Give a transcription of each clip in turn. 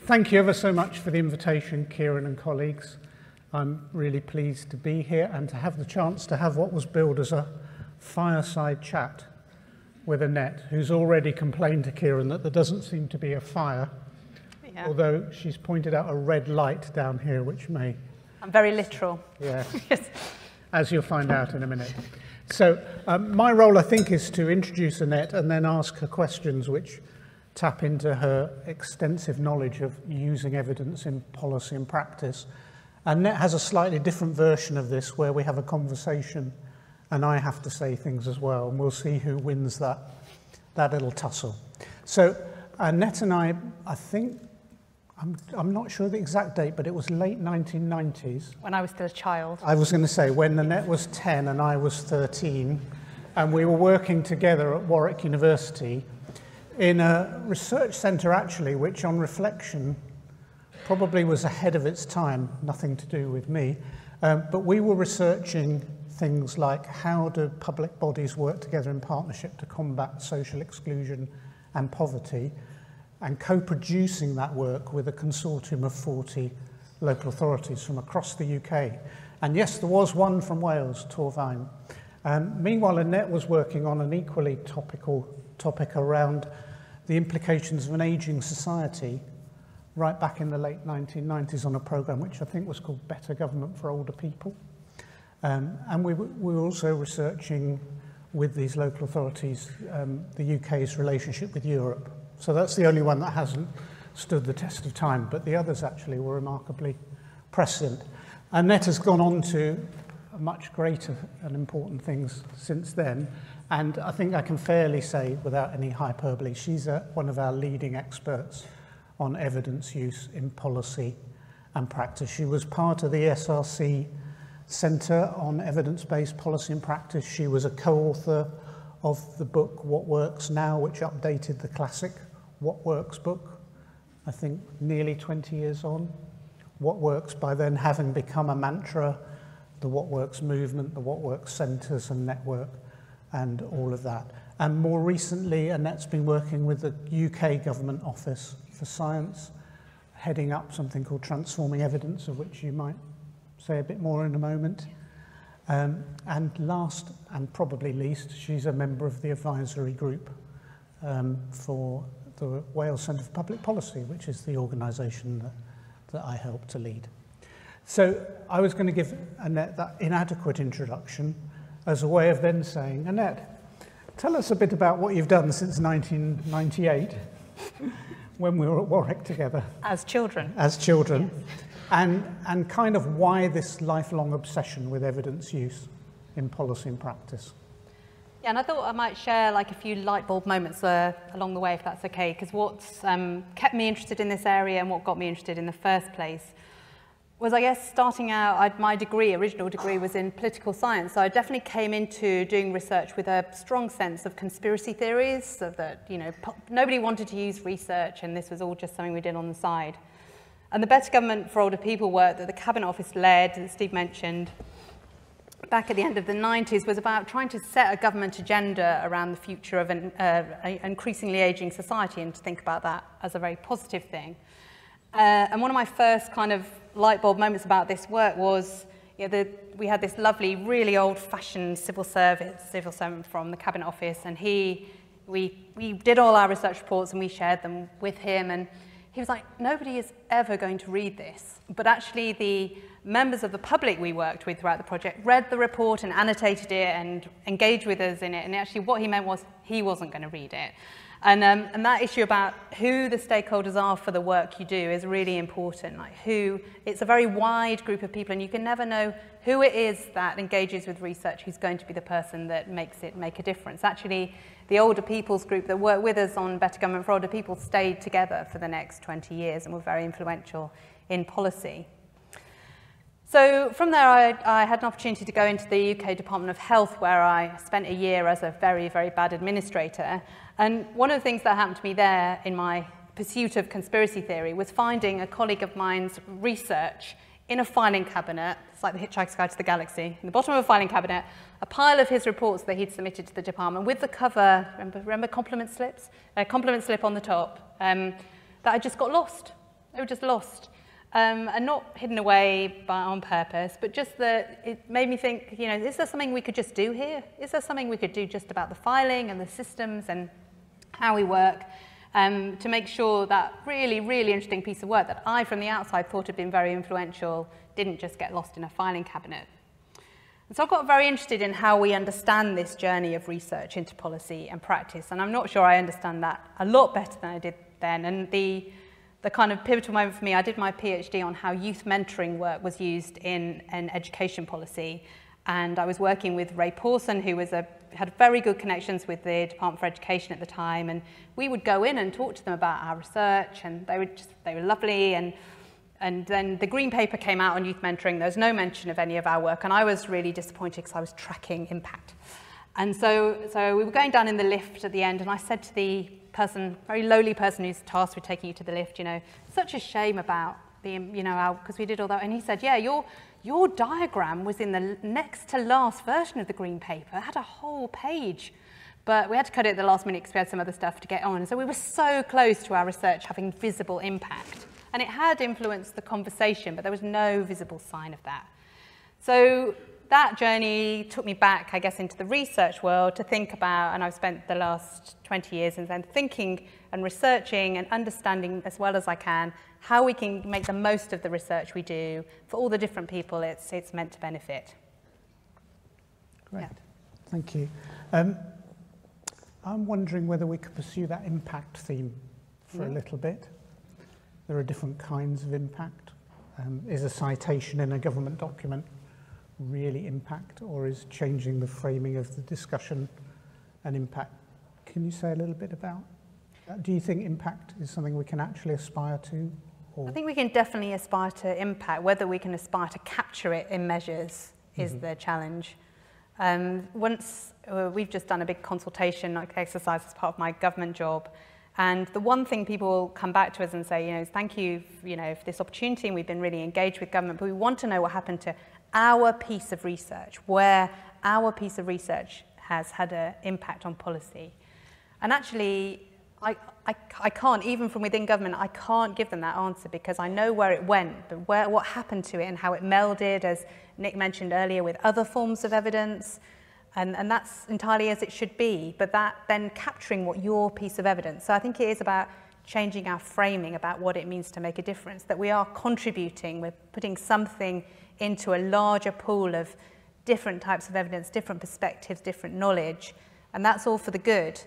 Thank you ever so much for the invitation, Kieran and colleagues. I'm really pleased to be here and to have the chance to have what was billed as a fireside chat with Annette, who's already complained to Kieran that there doesn't seem to be a fire, although she's pointed out a red light down here, which may... I'm very literal. Yeah, Yes. as you'll find out in a minute. So my role, I think, is to introduce Annette and then ask her questions which tap into her extensive knowledge of using evidence in policy and practice. Annette has a slightly different version of this where we have a conversation and I have to say things as well, and we'll see who wins that little tussle. So Annette and I think, I'm not sure the exact date, but it was late 1990s. When I was still a child. I was going to say when Annette was 10 and I was 13, and we were working together at Warwick University in a research centre, actually, which on reflection probably was ahead of its time, nothing to do with me, but we were researching things like how do public bodies work together in partnership to combat social exclusion and poverty, and co-producing that work with a consortium of 40 local authorities from across the UK. And yes, there was one from Wales, Torfaen. Meanwhile, Annette was working on an equally topical topic around the implications of an ageing society right back in the late 1990s on a programme which I think was called Better Government for Older People. And we were also researching with these local authorities the UK's relationship with Europe. So that's the only one that hasn't stood the test of time, but the others actually were remarkably prescient. Annette has gone on to much greater and important things since then, and I think I can fairly say, without any hyperbole, she's one of our leading experts on evidence use in policy and practice. She was part of the SRC Centre on Evidence-Based Policy and Practice. She was a co-author of the book What Works Now, which updated the classic What Works book, I think nearly 20 years on. What Works by then having become a mantra, the What Works movement, the What Works centres and network, and all of that. And more recently, Annette's been working with the UK Government Office for Science, heading up something called Transforming Evidence, of which you might say a bit more in a moment. And last, and probably least, she's a member of the advisory group for the Wales Centre for Public Policy, which is the organisation that I help to lead. So I was going to give Annette that inadequate introduction as a way of then saying, Annette, tell us a bit about what you've done since 1998, when we were at Warwick together. As children. As children. Yes. And kind of why this lifelong obsession with evidence use in policy and practice. Yeah, and I thought I might share like a few light bulb moments along the way, if that's okay, because what's kept me interested in this area and what got me interested in the first place was, I guess, starting out, my original degree was in political science, so I definitely came into doing research with a strong sense of conspiracy theories, so that, you know, nobody wanted to use research and this was all just something we did on the side. And the Better Government for Older People work that the Cabinet Office led, that Steve mentioned, back at the end of the 90s, was about trying to set a government agenda around the future of an increasingly ageing society and to think about that as a very positive thing. And one of my first kind of light bulb moments about this work was, you know, we had this lovely, really old-fashioned civil servant from the Cabinet Office, and we did all our research reports and we shared them with him, and he was like, nobody is ever going to read this. But actually the members of the public we worked with throughout the project read the report and annotated it and engaged with us in it, and actually what he meant was he wasn't going to read it. And that issue about who the stakeholders are for the work you do is really important. Like it's a very wide group of people, and you can never know who it is that engages with research who's going to be the person that makes it make a difference. Actually, the older people's group that worked with us on Better Government for Older People stayed together for the next 20 years and were very influential in policy. So from there, I had an opportunity to go into the UK Department of Health, where I spent a year as a very, very bad administrator. And one of the things that happened to me there in my pursuit of conspiracy theory was finding a colleague of mine's research in a filing cabinet. It's like the Hitchhiker's Guide to the Galaxy. In the bottom of a filing cabinet, a pile of his reports that he'd submitted to the department with the cover, remember compliment slips? A compliment slip on the top, that had just got lost. They were just lost. And not hidden away on purpose, but just that it made me think, you know, is there something we could just do here? Is there something we could do just about the filing and the systems and how we work to make sure that really, really interesting piece of work that I, from the outside, thought had been very influential, didn't just get lost in a filing cabinet. And so I got very interested in how we understand this journey of research into policy and practice, and I'm not sure I understand that a lot better than I did then. And the kind of pivotal moment for me, I did my PhD on how youth mentoring work was used in education policy. And I was working with Ray Pawson, who had very good connections with the Department for Education at the time. And we would go in and talk to them about our research, and they were lovely. And then the green paper came out on youth mentoring. There was no mention of any of our work. And I was really disappointed because I was tracking impact. And so we were going down in the lift at the end, and I said to the person, very lowly person who's tasked with taking you to the lift, you know, such a shame about the, you know, because we did all that. And he said, yeah, your diagram was in the next to last version of the green paper. It had a whole page, but we had to cut it at the last minute because we had some other stuff to get on. And so we were so close to our research having visible impact. And it had influenced the conversation, but there was no visible sign of that. So that journey took me back, I guess, into the research world to think about, and I've spent the last 20 years and then thinking and researching and understanding as well as I can how we can make the most of the research we do for all the different people it's meant to benefit. Great, yeah. Thank you. I'm wondering whether we could pursue that impact theme for a little bit. There are different kinds of impact. Is a citation in a government document really impact, or is changing the framing of the discussion an impact? Can you say a little bit about that? Do you think impact is something we can actually aspire to? Or? I think we can definitely aspire to impact. Whether we can aspire to capture it in measures is the challenge. We've just done a big consultation exercise as part of my government job, and the one thing people come back to us and say, you know, thank you, you know, for this opportunity, and we've been really engaged with government, but we want to know what happened to our piece of research, where our piece of research has had an impact on policy. And actually, I can't, even from within government, I can't give them that answer because I know where it went, but what happened to it and how it melded, as Nick mentioned earlier, with other forms of evidence. And that's entirely as it should be, but that then capturing what your piece of evidence. So I think it is about changing our framing about what it means to make a difference, that we are contributing, we're putting something into a larger pool of different types of evidence, different perspectives, different knowledge, and that's all for the good.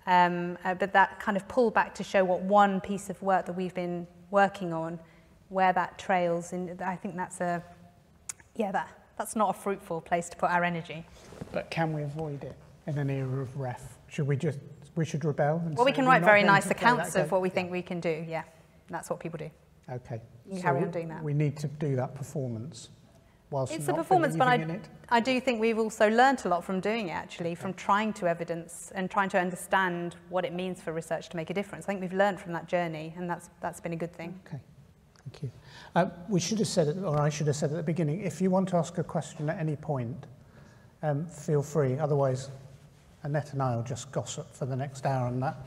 But that kind of pull back to show what one piece of work that we've been working on, where that trails, and I think that's that's not a fruitful place to put our energy. But can we avoid it in an era of ref? We should rebel? And well, we can write very nice accounts of what we think we can do, yeah. That's what people do. Okay. You can carry on doing that. We need to do that performance. It's a performance, but I do think we've also learnt a lot from doing it, actually, from trying to evidence and trying to understand what it means for research to make a difference. I think we've learnt from that journey, and that's been a good thing. Okay, thank you. We should have said it, or I should have said at the beginning, if you want to ask a question at any point, feel free. Otherwise, Annette and I will just gossip for the next hour, and that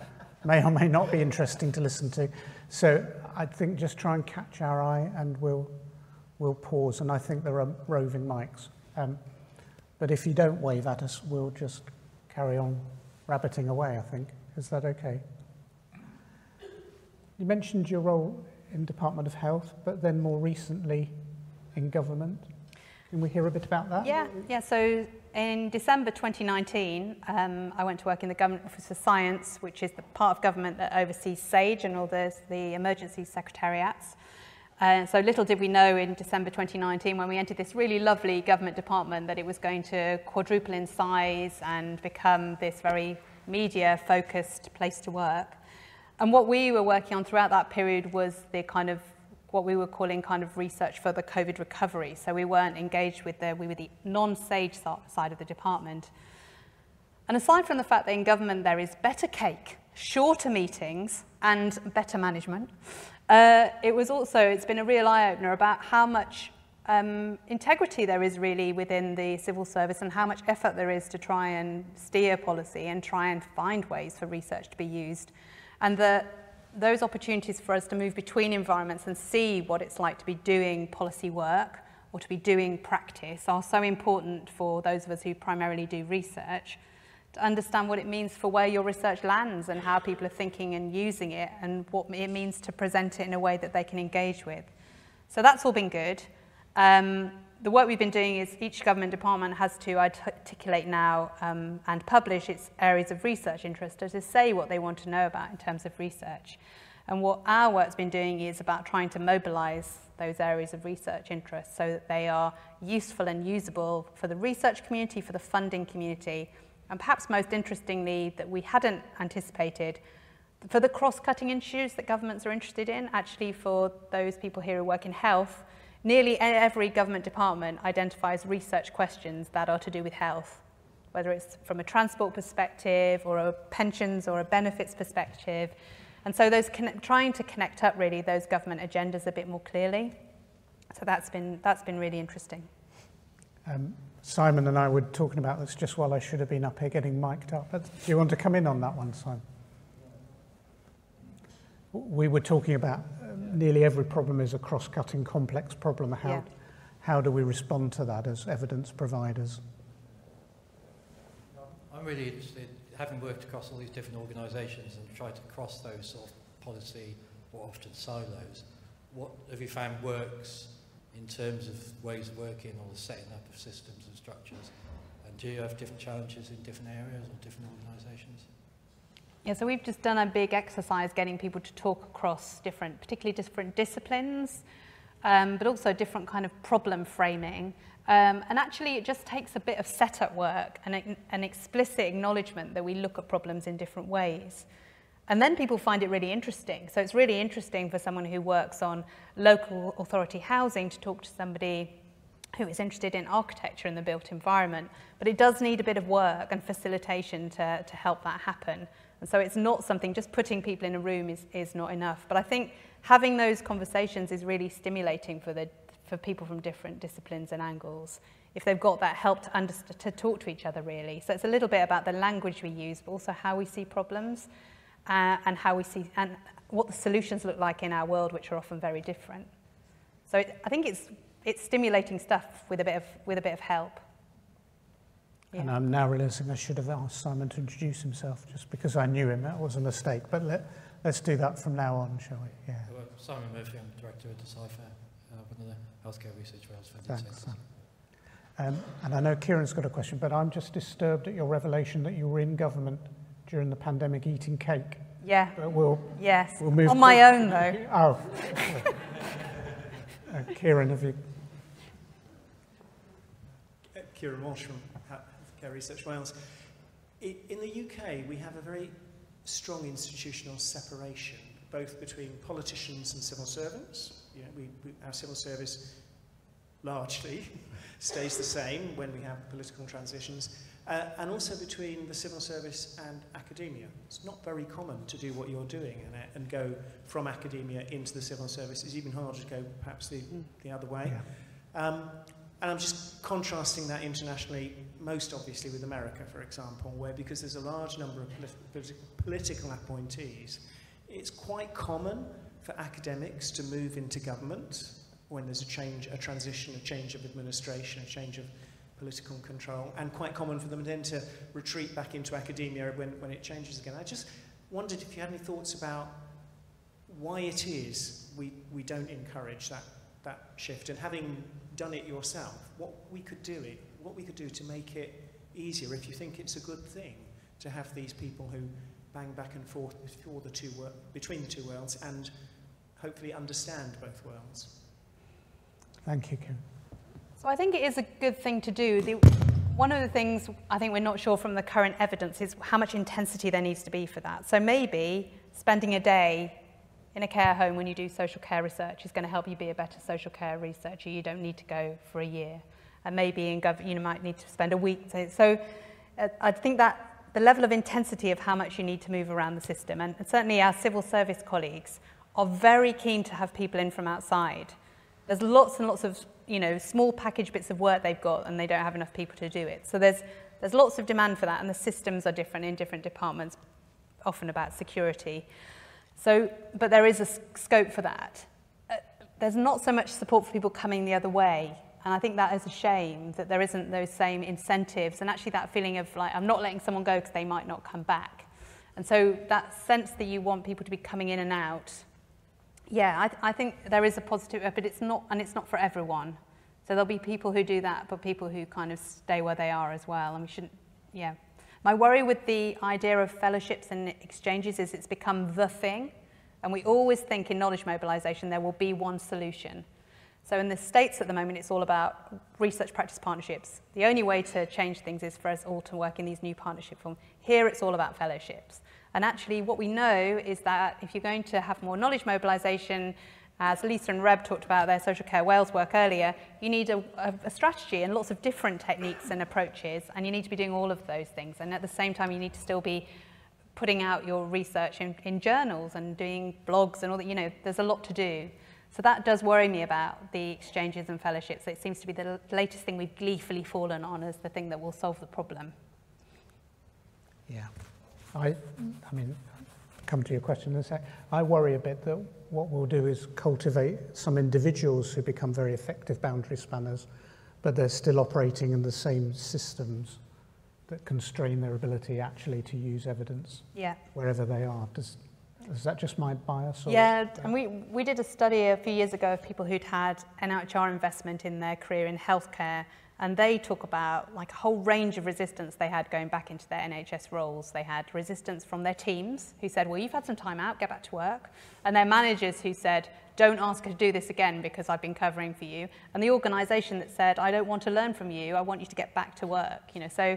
may or may not be interesting to listen to. So I think just try and catch our eye, and we'll pause, and I think there are roving mics. But if you don't wave at us, we'll just carry on rabbiting away, I think. Is that okay? You mentioned your role in Department of Health, but then more recently in government. Can we hear a bit about that? Yeah. So in December 2019, I went to work in the Government Office for Science, which is the part of government that oversees SAGE and all the emergency secretariats. So little did we know in December 2019 when we entered this really lovely government department that it was going to quadruple in size and become this very media-focused place to work. And what we were working on throughout that period was the kind of what we were calling kind of research for the COVID recovery. So we weren't engaged with we were the non-SAGE side of the department. And aside from the fact that in government there is better cake, shorter meetings, and better management, it's been a real eye-opener about how much integrity there is really within the civil service and how much effort there is to try and steer policy and try and find ways for research to be used. And that those opportunities for us to move between environments and see what it's like to be doing policy work or to be doing practice are so important for those of us who primarily do research, to understand what it means for where your research lands and how people are thinking and using it and what it means to present it in a way that they can engage with. So that's all been good. The work we've been doing is each government department has to articulate now and publish its areas of research interest, to say what they want to know about in terms of research. And what our work's been doing is about trying to mobilise those areas of research interest so that they are useful and usable for the research community, for the funding community, and perhaps most interestingly, that we hadn't anticipated, for the cross-cutting issues that governments are interested in. Actually, for those people here who work in health, nearly every government department identifies research questions that are to do with health, whether it's from a transport perspective or a pensions or a benefits perspective. And so those trying to connect up really those government agendas a bit more clearly. So that's been really interesting. Simon and I were talking about this just while I should have been up here getting mic'd up. But do you want to come in on that one, Simon? We were talking about nearly every problem is a cross-cutting, complex problem. How do we respond to that as evidence providers? I'm really interested, having worked across all these different organisations and tried to cross those sort of policy or often silos, what have you found works in terms of ways of working or the setting up of systems and structures? And do you have different challenges in different areas or different organisations? Yeah, so we've just done a big exercise getting people to talk across particularly different disciplines, but also different kind of problem framing. And actually it just takes a bit of setup work and an explicit acknowledgement that we look at problems in different ways. And then people find it really interesting. So it's really interesting for someone who works on local authority housing to talk to somebody who is interested in architecture and the built environment. But it does need a bit of work and facilitation to help that happen. And so it's not something, just putting people in a room is not enough. But I think having those conversations is really stimulating for people from different disciplines and angles, if they've got that help to talk to each other really. So it's a little bit about the language we use, but also how we see problems and how we see, and what the solutions look like in our world, which are often very different. So I think it's stimulating stuff with a bit of help. Yeah. And I'm now realising I should have asked Simon to introduce himself just because I knew him. That was a mistake. But let's do that from now on, shall we? Yeah. Well, Simon Murphy, I'm Director of Decipher, one of the healthcare research fellows for Thanks, and I know Kieran's got a question, but I'm just disturbed at your revelation that you were in government during the pandemic eating cake. Yeah. Yes. We'll move on my own, though. Oh. Kieran, have you? Kieran Walsh from Healthcare Research Wales. In the UK, we have a very strong institutional separation, both between politicians and civil servants. You know, our civil service largely stays the same when we have political transitions, and also between the civil service and academia. It's not very common to do what you're doing and go from academia into the civil service. It's even harder to go perhaps the other way. Yeah. And I'm just contrasting that internationally, most obviously with America, for example, where because there's a large number of political appointees, it's quite common for academics to move into government when there's a transition, a change of administration, a change of political control, and quite common for them then to retreat back into academia when it changes again. I just wondered if you had any thoughts about why it is we don't encourage that shift, and having done it yourself, what we could do to make it easier, if you think it's a good thing to have these people who bang back and forth between the two worlds and hopefully understand both worlds. Thank you, Kim. So I think it is a good thing to do. One of the things I think we're not sure from the current evidence is how much intensity there needs to be for that. So maybe spending a day in a care home when you do social care research is going to help you be a better social care researcher. You don't need to go for a year. And maybe in government you might need to spend a week. So I think that the level of intensity of how much you need to move around the system, and certainly our civil service colleagues are very keen to have people in from outside. There's lots and lots of small package bits of work they've got, and they don't have enough people to do it. So there's lots of demand for that, and the systems are different in different departments, often about security. So, but there is a scope for that. There's not so much support for people coming the other way. And I think that is a shame that there isn't those same incentives and actually that feeling of like, I'm not letting someone go because they might not come back. And so that sense that you want people to be coming in and out, yeah, I think there is a positive, but it's not, and it's not for everyone. So there'll be people who do that, but people who kind of stay where they are as well. And we shouldn't, yeah. My worry with the idea of fellowships and exchanges is it's become the thing. And we always think in knowledge mobilisation there will be one solution. So in the States at the moment, it's all about research practice partnerships. The only way to change things is for us all to work in these new partnership forms. Here, it's all about fellowships. And actually, what we know is that if you're going to have more knowledge mobilisation, as Lisa and Reb talked about their social care Wales work earlier, you need a strategy and lots of different techniques and approaches, and you need to be doing all of those things. And at the same time, you need to still be putting out your research in journals and doing blogs and all that. You know, there's a lot to do. So that does worry me about the exchanges and fellowships. It seems to be the latest thing we've gleefully fallen on as the thing that will solve the problem. Yeah, I mean, come to your question in a sec. I worry a bit that what we'll do is cultivate some individuals who become very effective boundary spanners, but they're still operating in the same systems that constrain their ability actually to use evidence wherever they are. Is that just my bias? Or yeah, and we did a study a few years ago of people who'd had NHR investment in their career in healthcare, and they talk about like a whole range of resistance they had going back into their NHS roles. They had resistance from their teams who said, well, you've had some time out, get back to work. And their managers who said, don't ask her to do this again because I've been covering for you. And the organisation that said, I don't want to learn from you, I want you to get back to work. You know, so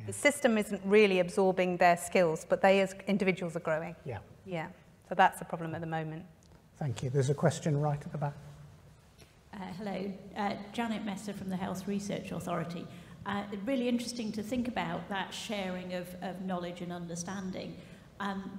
the system isn't really absorbing their skills, but they as individuals are growing. Yeah. Yeah, so that's the problem at the moment. Thank you. There's a question right at the back. Hello, Janet Messer from the Health Research Authority. Really interesting to think about that sharing of knowledge and understanding.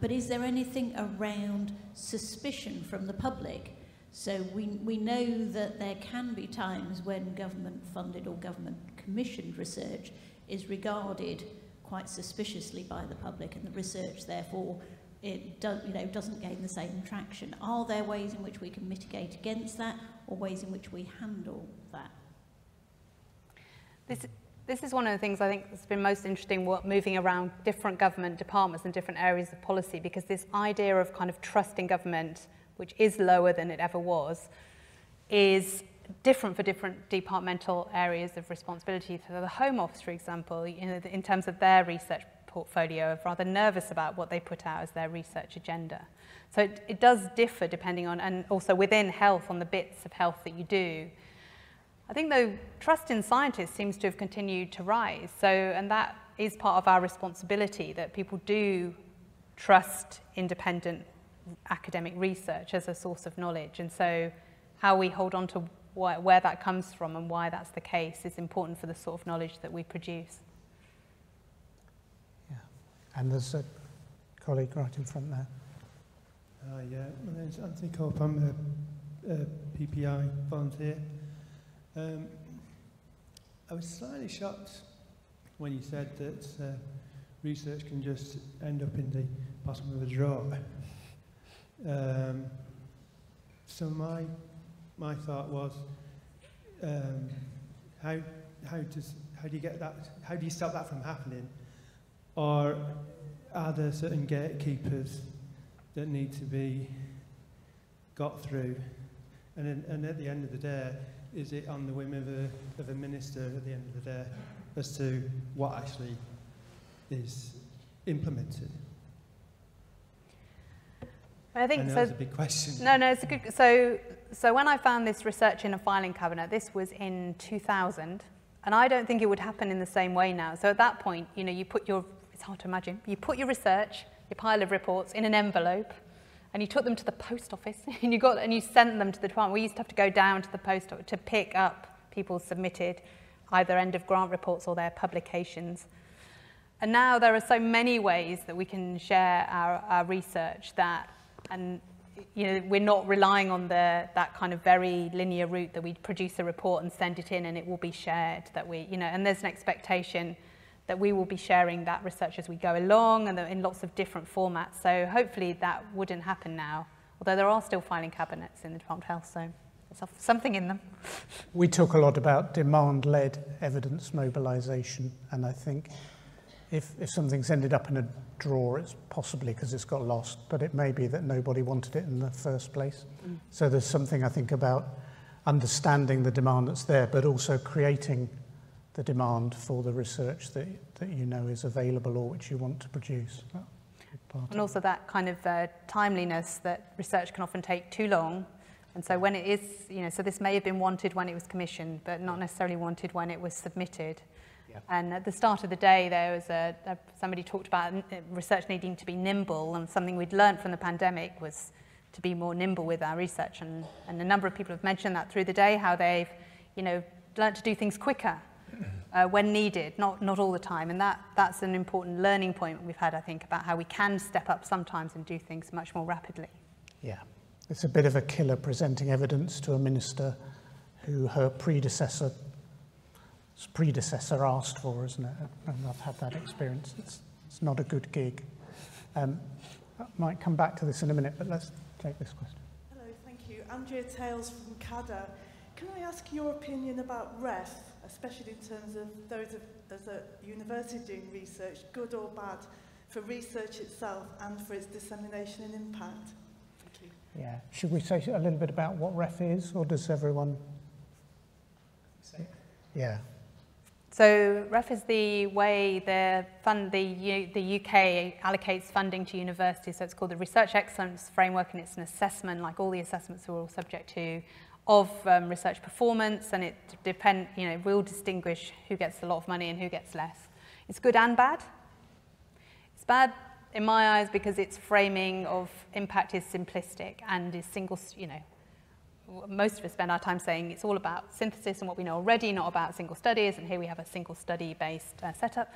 But is there anything around suspicion from the public? So we know that there can be times when government-funded or government-commissioned research is regarded quite suspiciously by the public, and the research, therefore, it doesn't gain the same traction. Are there ways in which we can mitigate against that, or ways in which we handle that? This is one of the things I think that's been most interesting, moving around different government departments and different areas of policy, because this idea of kind of trust in government, which is lower than it ever was, is different for different departmental areas of responsibility. For the Home Office, for example, you know, in terms of their research portfolio, are rather nervous about what they put out as their research agenda. So it does differ depending on, and also within health, on the bits of health that you do. I think though, trust in scientists seems to have continued to rise. So, and that is part of our responsibility, that people do trust independent academic research as a source of knowledge. And so how we hold on to where that comes from and why that's the case is important for the sort of knowledge that we produce. And there's a colleague right in front there. Yeah, my name's Anthony Cope. I'm a PPI volunteer. I was slightly shocked when you said that research can just end up in the bottom of a drawer. So my thought was, how do you get that? How do you stop that from happening? Or are there certain gatekeepers that need to be got through? And at the end of the day, is it on the whim of a minister at the end of the day as to what actually is implemented? I think know so. It's a big question. No, it's a good. So when I found this research in a filing cabinet, this was in 2000, and I don't think it would happen in the same way now. So at that point, you know, you put your, it's hard to imagine, you put your research, your pile of reports in an envelope, and you took them to the post office, and you sent them to the department. We used to have to go down to the post office to pick up people's submitted either end of grant reports or their publications. And now there are so many ways that we can share our research that, and you know, we're not relying on that kind of very linear route that we produce a report and send it in and it will be shared, that we, you know, and there's an expectation that we will be sharing that research as we go along and in lots of different formats. So hopefully that wouldn't happen now, although there are still filing cabinets in the Department of Health, so there's something in them. We talk a lot about demand-led evidence mobilisation, and I think if something's ended up in a drawer, it's possibly because it's got lost, but it may be that nobody wanted it in the first place. So there's something, I think, about understanding the demand that's there, but also creating the demand for the research that you know is available or which you want to produce. And also that kind of timeliness that research can often take too long. And so when it is, so this may have been wanted when it was commissioned, but not necessarily wanted when it was submitted. Yeah. And at the start of the day, there was somebody talked about research needing to be nimble, and something we'd learned from the pandemic was to be more nimble with our research. And a number of people have mentioned that through the day, how they've, learned to do things quicker when needed, not all the time. And that's an important learning point we've had, I think, about how we can step up sometimes and do things much more rapidly. Yeah. It's a bit of a killer presenting evidence to a minister who her predecessor asked for, isn't it? And I've had that experience. It's not a good gig. I might come back to this in a minute, but let's take this question. Hello, thank you. Andrea Tales from CADA. Can I ask your opinion about wrth, especially in terms of those as a university doing research, good or bad, for research itself and for its dissemination and impact? Yeah. Should we say a little bit about what ref is, or does everyone? Yeah. So ref is the way the UK allocates funding to universities. So it's called the Research Excellence Framework, and it's an assessment, like all the assessments we're all subject to, of research performance, and it will distinguish who gets a lot of money and who gets less. It's good and bad. It's bad in my eyes because its framing of impact is simplistic and is single, most of us spend our time saying it's all about synthesis and what we know already, not about single studies, and here we have a single study-based setup.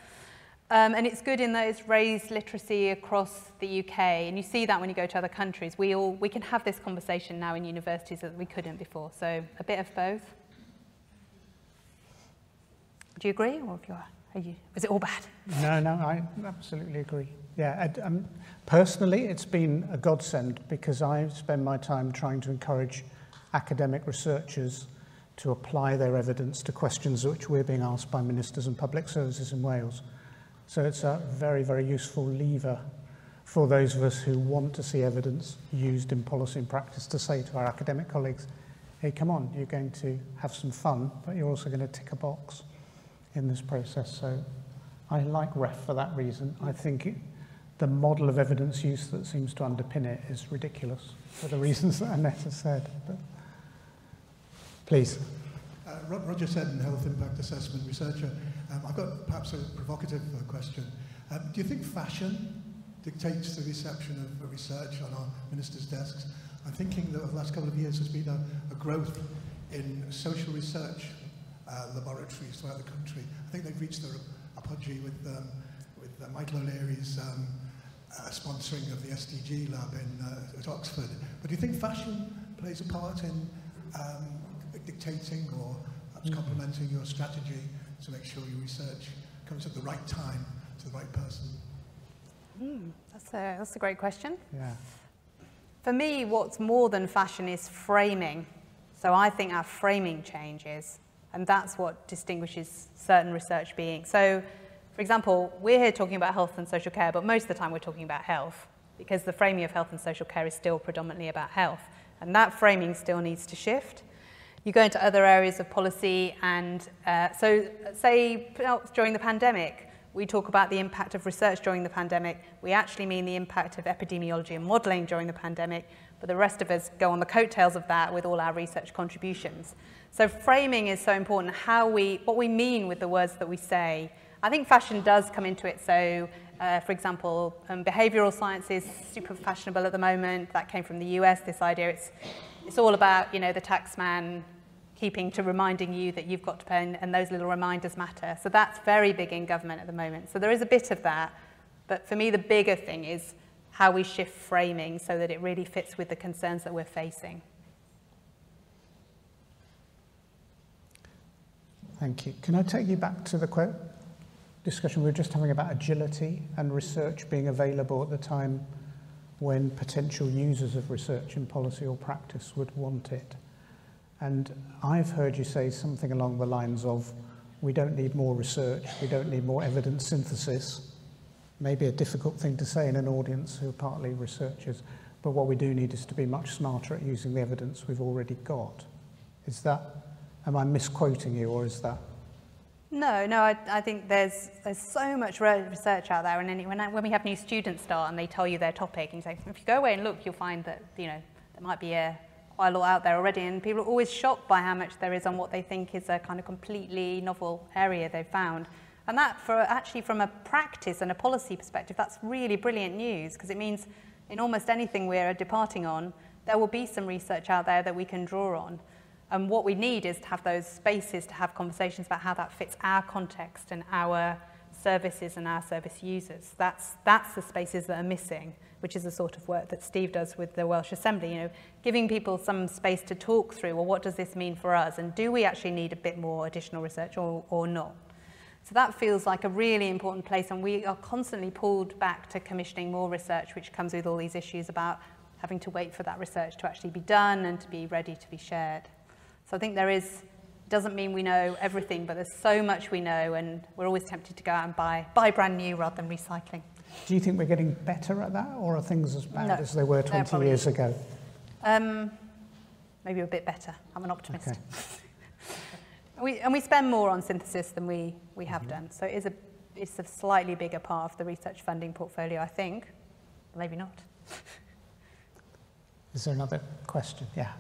And it's good in that it's raised literacy across the UK, and you see that when you go to other countries. We can have this conversation now in universities that we couldn't before, so a bit of both. Do you agree, or is it all bad? No, I absolutely agree. Yeah, personally, it's been a godsend because I spend my time trying to encourage academic researchers to apply their evidence to questions which we're being asked by ministers and public services in Wales. So it's a very, very useful lever for those of us who want to see evidence used in policy and practice to say to our academic colleagues, hey, come on, you're going to have some fun, but you're also going to tick a box in this process. So I like ref for that reason. I think the model of evidence use that seems to underpin it is ridiculous for the reasons that Annette has said. But please. Roger Seddon, Health Impact Assessment Researcher. I've got perhaps a provocative question. Do you think fashion dictates the reception of research on our ministers' desks? I'm thinking that over the last couple of years there's been a growth in social research laboratories throughout the country. I think they've reached their apogee with Michael O'Leary's sponsoring of the SDG lab at Oxford. But do you think fashion plays a part in dictating or perhaps complementing your strategy to make sure your research comes at the right time to the right person? That's a great question. Yeah. For me, what's more than fashion is framing. So I think our framing changes, and that's what distinguishes certain research being. So, for example, we're here talking about health and social care, but most of the time we're talking about health, because the framing of health and social care is still predominantly about health, and that framing still needs to shift. You go into other areas of policy, and so say during the pandemic, we talk about the impact of research during the pandemic. We actually mean the impact of epidemiology and modelling during the pandemic, but the rest of us go on the coattails of that with all our research contributions. So framing is so important, what we mean with the words that we say. I think fashion does come into it. So, for example, behavioural science is super fashionable at the moment. That came from the US, this idea. It's all about, the tax man reminding you that you've got to pay, and those little reminders matter. So that's very big in government at the moment. So there is a bit of that. But for me, the bigger thing is how we shift framing so that it really fits with the concerns that we're facing. Thank you. Can I take you back to the quote? discussion we were just having about agility and research being available at the time when potential users of research in policy or practice would want it. And I've heard you say something along the lines of, we don't need more research, we don't need more evidence synthesis. Maybe a difficult thing to say in an audience who are partly researchers, but what we do need is to be much smarter at using the evidence we've already got. Is that, am I misquoting you, or is that? No, I think there's so much research out there, and when we have new students start and they tell you their topic, and you say, if you go away and look, you'll find that, there might be quite a lot out there already, and people are always shocked by how much there is on what they think is a kind of completely novel area they've found. And that, actually from a practice and a policy perspective, that's really brilliant news, because it means in almost anything we're departing on, there will be some research out there that we can draw on. And what we need is to have those spaces to have conversations about how that fits our context and our services and our service users. That's the spaces that are missing, which is the sort of work that Steve does with the Welsh Assembly, giving people some space to talk through, well, what does this mean for us? And do we actually need a bit more additional research or not? So that feels like a really important place, and we are constantly pulled back to commissioning more research, which comes with all these issues about having to wait for that research to actually be done and to be ready to be shared. So I think doesn't mean we know everything, but there's so much we know, and we're always tempted to go out and buy brand new rather than recycling. Do you think we're getting better at that, or are things as bad as they were 20 probably years ago? Maybe a bit better. I'm an optimist. Okay. We spend more on synthesis than we have done. So it's a slightly bigger part of the research funding portfolio, I think. Maybe not. Is there another question? Yeah.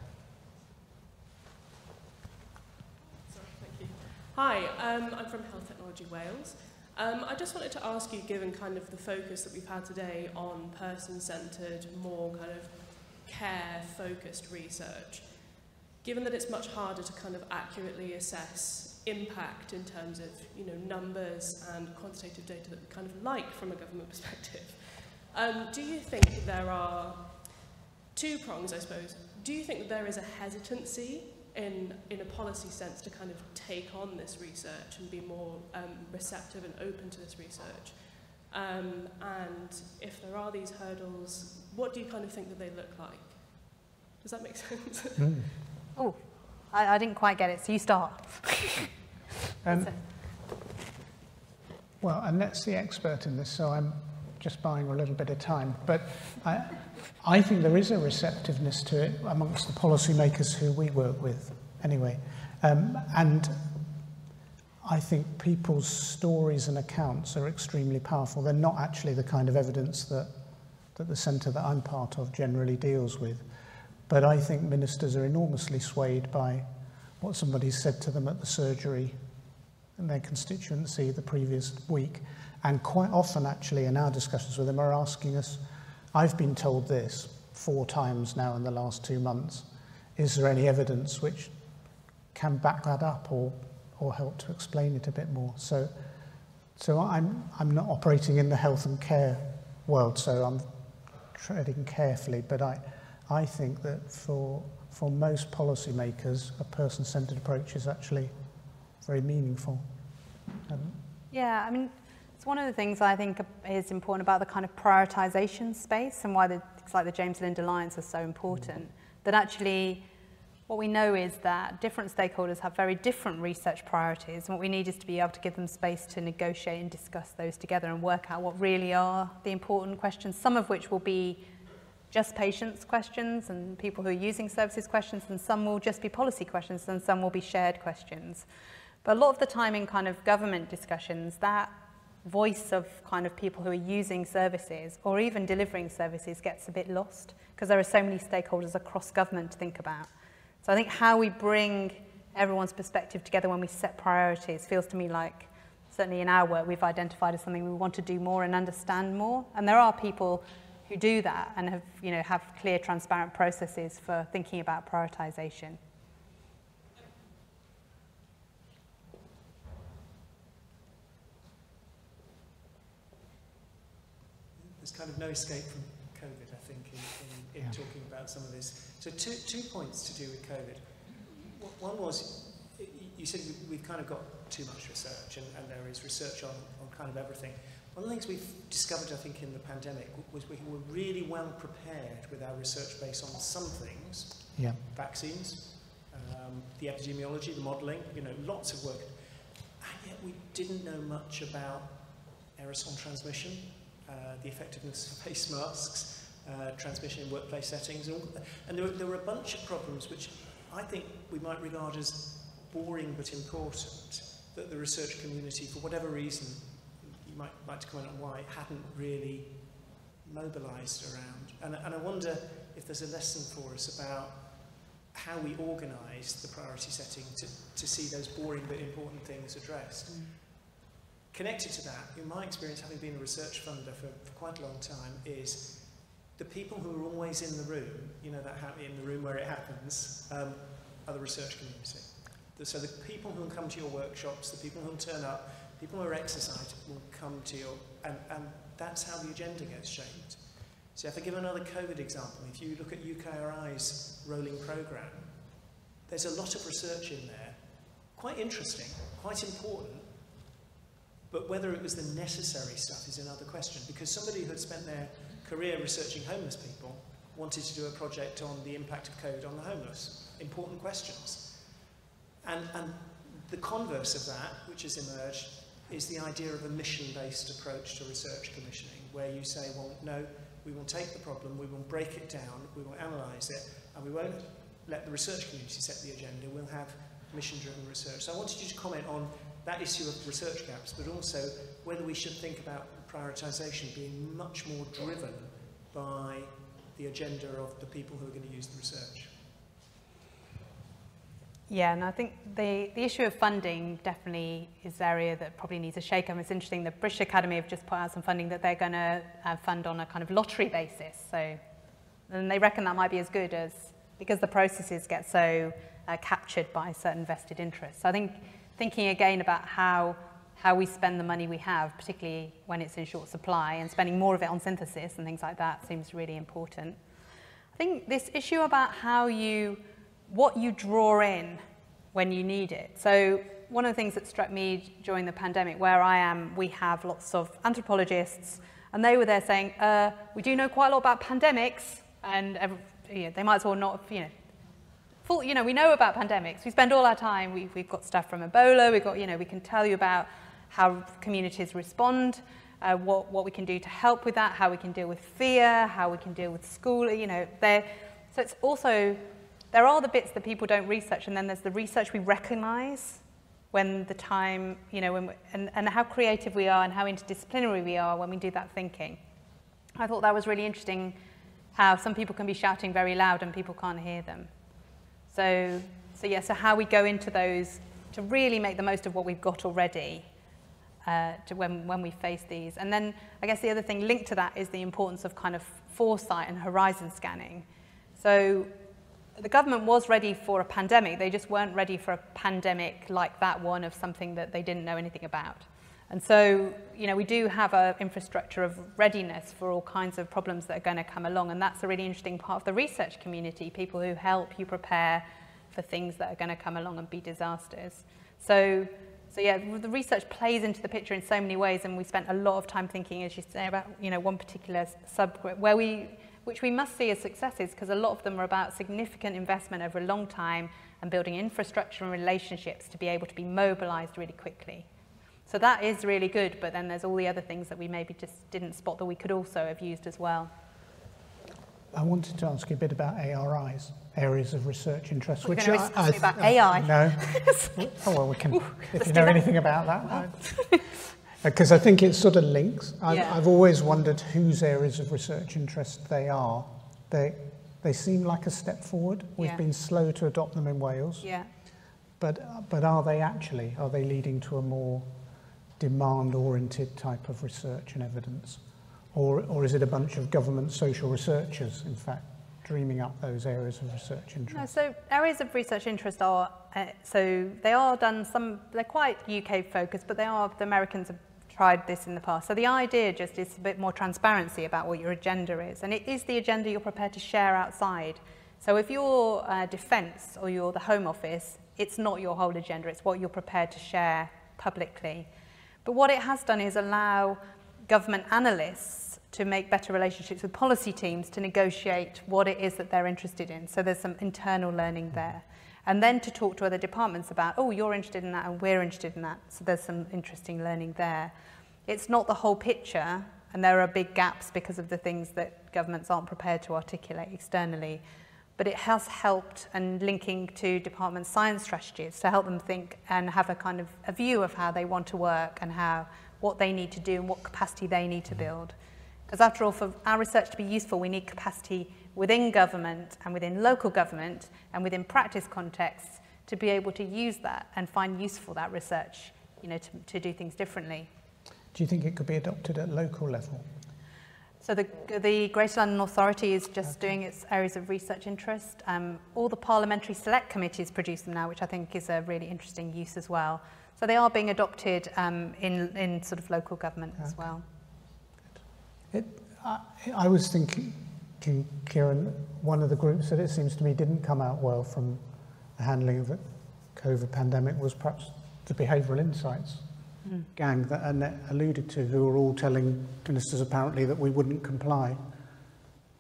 Hi, I'm from Health Technology Wales. I just wanted to ask you, given kind of the focus that we've had today on person-centred, more kind of care-focused research, given that it's much harder to kind of accurately assess impact in terms of, numbers and quantitative data that we kind of like from a government perspective, do you think that there are two prongs, I suppose? Do you think that there is a hesitancy in a policy sense to kind of take on this research and be more receptive and open to this research? And if there are these hurdles, what do you kind of think that they look like? Does that make sense? Oh, I didn't quite get it, so you start. Well, Annette's the expert in this, so I'm just buying a little bit of time. But I think there is a receptiveness to it amongst the policymakers who we work with, anyway. And I think people's stories and accounts are extremely powerful. They're not actually the kind of evidence that the centre that I'm part of generally deals with. But I think ministers are enormously swayed by what somebody said to them at the surgery in their constituency the previous week. And quite often, actually, in our discussions with them, are asking us, I've been told this 4 times now in the last 2 months. Is there any evidence which can back that up or help to explain it a bit more? So I'm not operating in the health and care world, so I'm treading carefully, but I think that for most policymakers, a person-centred approach is actually very meaningful. Yeah, I mean, it's one of the things I think is important about the kind of prioritisation space and why things like the James Lind Alliance are so important. That actually, what we know is that different stakeholders have very different research priorities, and what we need is to be able to give them space to negotiate and discuss those together and work out what really are the important questions, some of which will be just patients' questions and people who are using services questions, and some will just be policy questions, and some will be shared questions. But a lot of the time in kind of government discussions, that voice of kind of people who are using services or even delivering services gets a bit lost because there are so many stakeholders across government to think about. So I think how we bring everyone's perspective together when we set priorities feels to me like, certainly in our work, we've identified as something we want to do more and understand more. And there are people who do that and have clear, transparent processes for thinking about prioritisation. There's kind of no escape from COVID, I think, in talking about some of this. So two points to do with COVID. One was, you said we've kind of got too much research, and there is research on kind of everything. One of the things we've discovered, I think, in the pandemic was we were really well prepared with our research base on some things. Yeah. Vaccines, the epidemiology, the modelling, you know, lots of work. And yet we didn't know much about aerosol transmission, the effectiveness of face masks, transmission in workplace settings. And there were a bunch of problems which I think we might regard as boring but important, that the research community, for whatever reason, you might like to comment on why, hadn't really mobilised around. And I wonder if there's a lesson for us about how we organise the priority setting to see those boring but important things addressed. Connected to that, in my experience, having been a research funder for quite a long time, is the people who are always in the room, you know, that in the room where it happens, are the research community. So the people who come to your workshops, the people who turn up, people who are exercised will come to your, and that's how the agenda gets shaped. So if I give another COVID example, if you look at UKRI's rolling programme, there's a lot of research in there, quite interesting, quite important, but whether it was the necessary stuff is another question, because somebody who had spent their career researching homeless people wanted to do a project on the impact of COVID on the homeless. Important questions. And the converse of that, which has emerged, is the idea of a mission-based approach to research commissioning, where you say, well, no, we will take the problem, we will break it down, we will analyse it, and we won't let the research community set the agenda, we'll have mission-driven research. So I wanted you to comment on that issue of research gaps, but also whether we should think about prioritisation being much more driven by the agenda of the people who are going to use the research. Yeah, and I think the issue of funding definitely is an area that probably needs a shake-up. It's interesting, the British Academy have just put out some funding that they're going to fund on a kind of lottery basis. So, and they reckon that might be as good as, because the processes get so captured by certain vested interests. So I think thinking again about how we spend the money we have, particularly when it's in short supply, and spending more of it on synthesis and things like that seems really important. I think this issue about what you draw in when you need it. So one of the things that struck me during the pandemic, where I am, we have lots of anthropologists, and they were there saying, we do know quite a lot about pandemics, and they might as well not, we know about pandemics. We spend all our time, we've got stuff from Ebola, we've got, we can tell you about how communities respond, what we can do to help with that, how we can deal with fear, how we can deal with school, so it's also, there are the bits that people don't research, and then there's the research we recognise when the time, and how creative we are and how interdisciplinary we are when we do that thinking. I thought that was really interesting, how some people can be shouting very loud and people can't hear them. So how we go into those to really make the most of what we've got already when we face these. And then I guess the other thing linked to that is the importance of kind of foresight and horizon scanning. So the government was ready for a pandemic, they just weren't ready for a pandemic like that one of something that they didn't know anything about. And so, we do have an infrastructure of readiness for all kinds of problems that are going to come along, and that's a really interesting part of the research community, people who help you prepare for things that are going to come along and be disasters. So yeah, the research plays into the picture in so many ways, and we spent a lot of time thinking, as you say, about one particular subgroup which we must see as successes, because a lot of them are about significant investment over a long time and building infrastructure and relationships to be able to be mobilised really quickly. So that is really good, but then there's all the other things that we maybe just didn't spot that we could also have used as well. I wanted to ask you a bit about ARIs, areas of research interest. We're going to talk about AI. No. Oh, well, we can, if you know anything about that. Because I think it sort of links. I've always wondered whose areas of research interest they are. They seem like a step forward. We've been slow to adopt them in Wales. Yeah. But are they actually? Are they leading to a more demand-oriented type of research and evidence? Or is it a bunch of government social researchers, in fact, dreaming up those areas of research interest? No, so areas of research interest are, so they are done, they're quite UK focused, but the Americans have tried this in the past. So the idea just is a bit more transparency about what your agenda is. And it is the agenda you're prepared to share outside. So if you're defence or you're the Home Office, it's not your whole agenda, it's what you're prepared to share publicly. But what it has done is allow government analysts to make better relationships with policy teams to negotiate what it is that they're interested in. So there's some internal learning there. And then to talk to other departments about, oh, you're interested in that and we're interested in that. So there's some interesting learning there. It's not the whole picture, and there are big gaps because of the things that governments aren't prepared to articulate externally. But it has helped, and linking to department science strategies to help them think and have a kind of a view of how they want to work and what they need to do and what capacity they need to build. Because after all, for our research to be useful, we need capacity within government and within local government and within practice contexts to be able to use that and find useful that research, you know, to do things differently. Do you think it could be adopted at local level? So the Greater London Authority is just doing its areas of research interest. All the parliamentary select committees produce them now, which I think is a really interesting use as well. So they are being adopted in sort of local government as well. I was thinking, Kieran, one of the groups that it seems to me didn't come out well from the handling of the COVID pandemic was perhaps the behavioural insights gang that Annette alluded to, who were all telling ministers apparently that we wouldn't comply,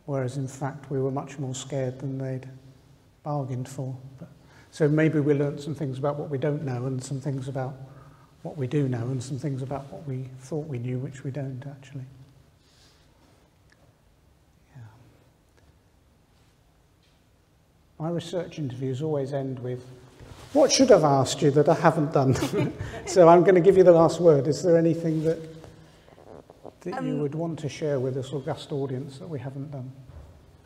whereas in fact we were much more scared than they'd bargained for. So maybe we learnt some things about what we don't know and some things about what we do know and some things about what we thought we knew which we don't actually. Yeah. My research interviews always end with, what should I've asked you that I haven't done? So I'm going to give you the last word. Is there anything that you would want to share with this august audience that we haven't done?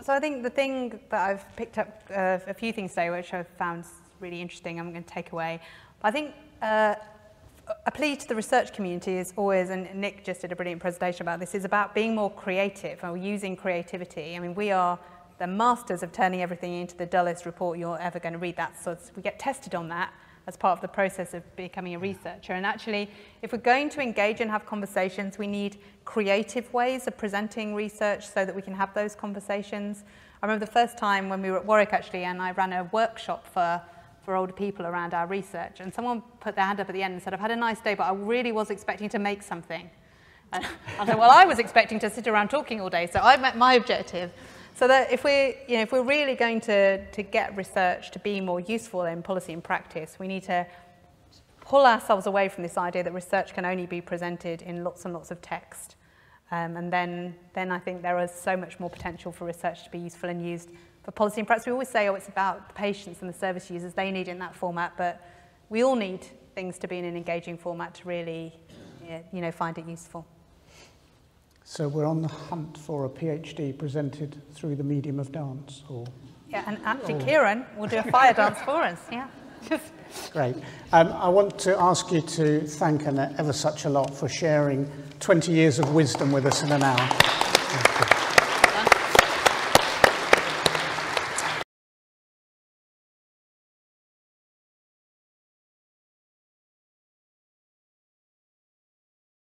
So I think the thing that I've picked up, a few things today which I've found really interesting, I'm going to take away. But I think a plea to the research community is always, and Nick just did a brilliant presentation about this, is about being more creative or using creativity. I mean, we are the masters of turning everything into the dullest report you're ever going to read. So we get tested on that as part of the process of becoming a researcher. And actually, if we're going to engage and have conversations, we need creative ways of presenting research so that we can have those conversations. I remember the first time when we were at Warwick, actually, and I ran a workshop for older people around our research, and someone put their hand up at the end and said, I've had a nice day, but I really was expecting to make something. And I said, well, I was expecting to sit around talking all day, so I met my objective. So that if we're really going to get research to be more useful in policy and practice, we need to pull ourselves away from this idea that research can only be presented in lots and lots of text. And then I think there is so much more potential for research to be useful and used for policy and practice. We always say, oh, it's about the patients and the service users, they need it in that format, but we all need things to be in an engaging format to really, find it useful. So we're on the hunt for a PhD presented through the medium of dance, or? Yeah, and actually Kieran will do a fire dance for us, yeah. Great. I want to ask you to thank Annette ever such a lot for sharing 20 years of wisdom with us in an hour. Thank you.